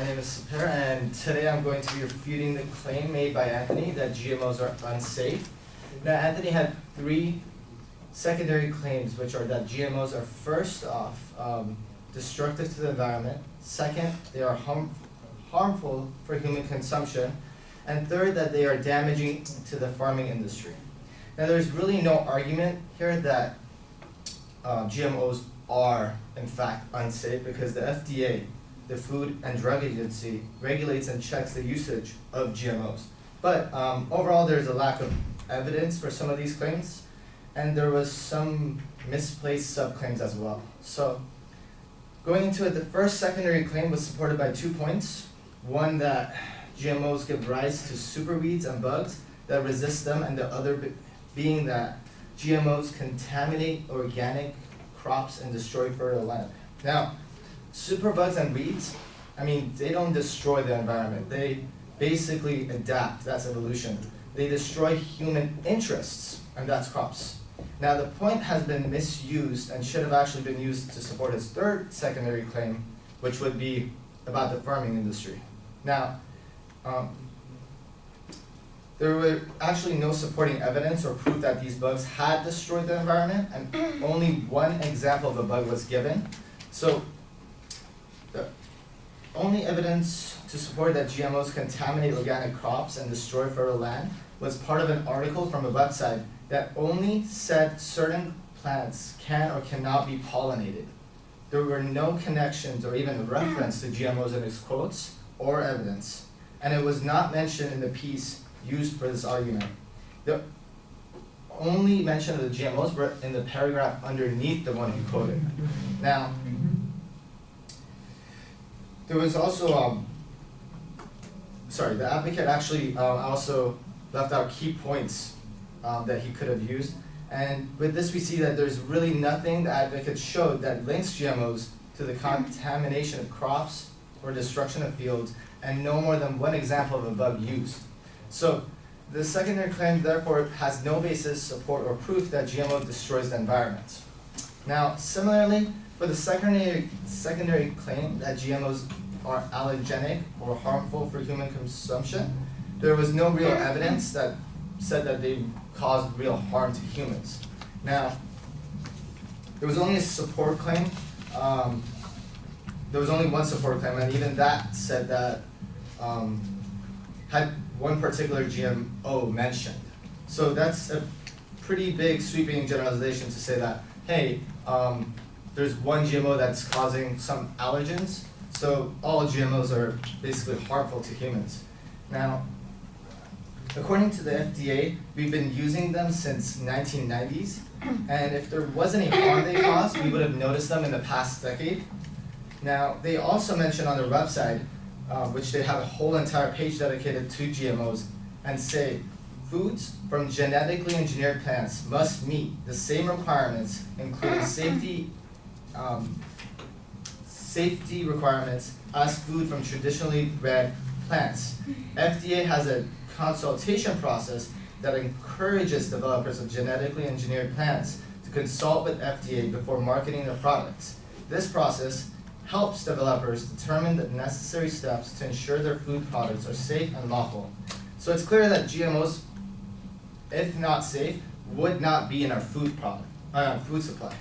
My name is Sepher, and today I'm going to be refuting the claim made by Anthony that GMOs are unsafe. Now, Anthony had three secondary claims, which are that GMOs are first off destructive to the environment, second, they are harmful for human consumption, and third, that they are damaging to the farming industry. Now, there's really no argument here that GMOs are, in fact, unsafe because the FDA, the Food and Drug Agency, regulates and checks the usage of GMOs. But overall, there's a lack of evidence for some of these claims, and there was some misplaced subclaims as well. So, going into it, the first secondary claim was supported by 2 points. One, that GMOs give rise to superweeds and bugs that resist them, and the other being that GMOs contaminate organic crops and destroy fertile land. Now, superbugs and weeds, they don't destroy the environment. They basically adapt. That's evolution. They destroy human interests, and that's crops. Now, the point has been misused and should have actually been used to support his third secondary claim, which would be about the farming industry. Now, there were actually no supporting evidence or proof that these bugs had destroyed the environment, and only one example of a bug was given. So, the only evidence to support that GMOs contaminate organic crops and destroy fertile land was part of an article from a website that only said certain plants can or cannot be pollinated. There were no connections or even a reference to GMOs in its quotes or evidence, and it was not mentioned in the piece used for this argument. The only mention of the GMOs were in the paragraph underneath the one he quoted. Now, there was also, the advocate actually also left out key points that he could have used. And with this, we see that there's really nothing the advocate showed that links GMOs to the contamination of crops or destruction of fields, and no more than one example of a bug used. So the secondary claim, therefore, has no basis, support, or proof that GMO destroys the environment. Now, similarly, for the secondary claim that GMOs are allergenic or harmful for human consumption, there was no real evidence that said that they caused real harm to humans. Now, there was only a support claim. There was only one support claim, and even that said that had one particular GMO mentioned. So that's a pretty big sweeping generalization to say that, hey, there's one GMO that's causing some allergens, so all GMOs are basically harmful to humans. Now, according to the FDA, we've been using them since 1990s, and if there was any harm they caused, we would have noticed them in the past decade. Now, they also mention on their website, which they have a whole entire page dedicated to GMOs, and say, foods from genetically engineered plants must meet the same requirements, including safety requirements as food from traditionally bred plants. FDA has a consultation process that encourages developers of genetically engineered plants to consult with FDA before marketing their products. This process helps developers determine the necessary steps to ensure their food products are safe and lawful. So it's clear that GMOs, if not safe, would not be in our food supply.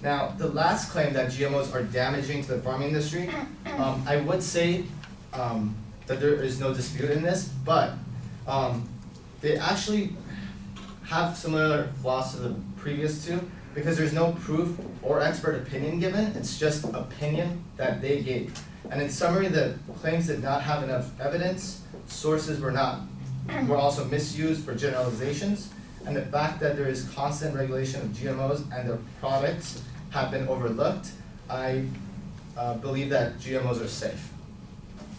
Now, the last claim that GMOs are damaging to the farming industry, I would say that there is no dispute in this, but they actually have similar flaws to the previous two because there's no proof or expert opinion given. It's just opinion that they gave. And in summary, the claims did not have enough evidence, sources were also misused for generalizations, and the fact that there is constant regulation of GMOs and their products have been overlooked. I believe that GMOs are safe.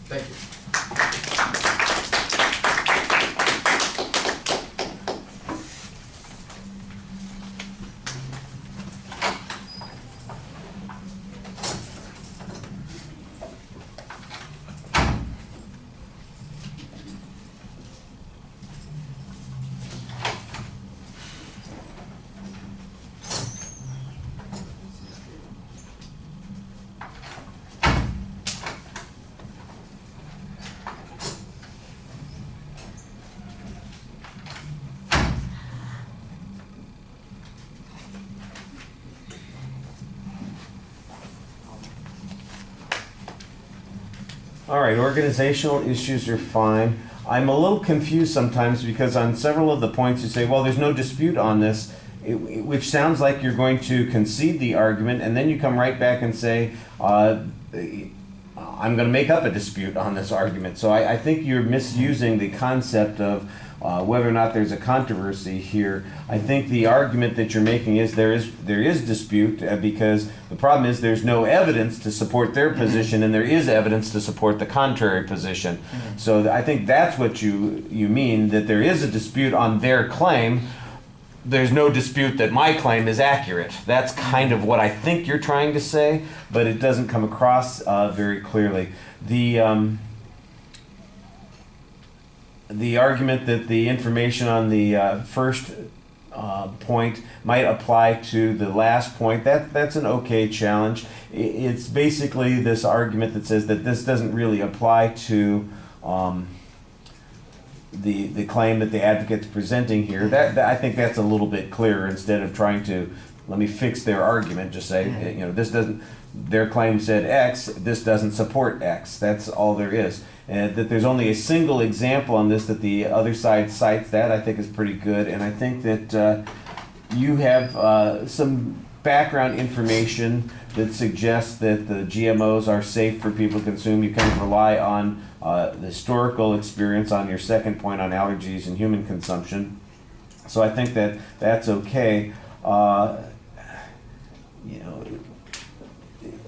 Thank you. All right, organizational issues are fine. I'm a little confused sometimes because on several of the points you say, well, there's no dispute on this, which sounds like you're going to concede the argument, and then you come right back and say, I'm going to make up a dispute on this argument. So I think you're misusing the concept of whether or not there's a controversy here. I think the argument that you're making is there is dispute because the problem is there's no evidence to support their position, and there is evidence to support the contrary position. So I think that's what you mean, that there is a dispute on their claim. There's no dispute that my claim is accurate. That's kind of what I think you're trying to say, but it doesn't come across very clearly. The argument that the information on the first point might apply to the last point, that's an okay challenge. It's basically this argument that says that this doesn't really apply to the claim that the advocate's presenting here. That I think that's a little bit clearer, instead of trying to let me fix their argument, just say, this doesn't, their claim said X, this doesn't support X. That's all there is. And that there's only a single example on this that the other side cites, that I think is pretty good. And I think that you have some background information that suggests that the GMOs are safe for people to consume. You kind of rely on the historical experience on your second point on allergies and human consumption. So I think that that's okay.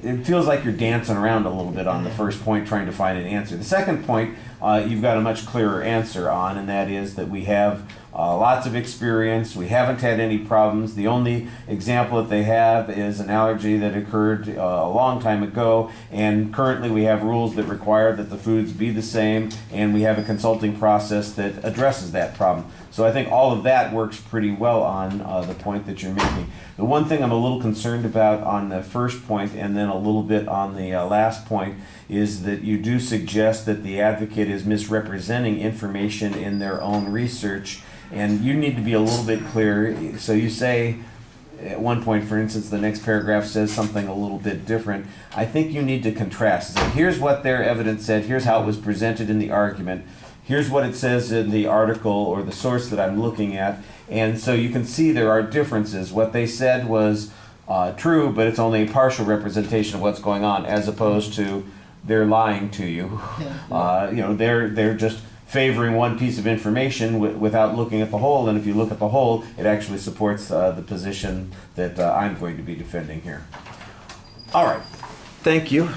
It feels like you're dancing around a little bit on the first point, trying to find an answer. The second point, you've got a much clearer answer on, and that is that we have lots of experience. We haven't had any problems. The only example that they have is an allergy that occurred a long time ago, and currently we have rules that require that the foods be the same, and we have a consulting process that addresses that problem. So I think all of that works pretty well on the point that you're making. The one thing I'm a little concerned about on the first point, and then a little bit on the last point, is that you do suggest that the advocate is misrepresenting information in their own research, and you need to be a little bit clear. So you say, at one point, for instance, the next paragraph says something a little bit different. I think you need to contrast. So here's what their evidence said, here's how it was presented in the argument, here's what it says in the article or the source that I'm looking at, and so you can see there are differences. What they said was true, but it's only a partial representation of what's going on, as opposed to they're lying to you. They're just favoring one piece of information without looking at the whole, and if you look at the whole, it actually supports the position that I'm going to be defending here. All right, thank you.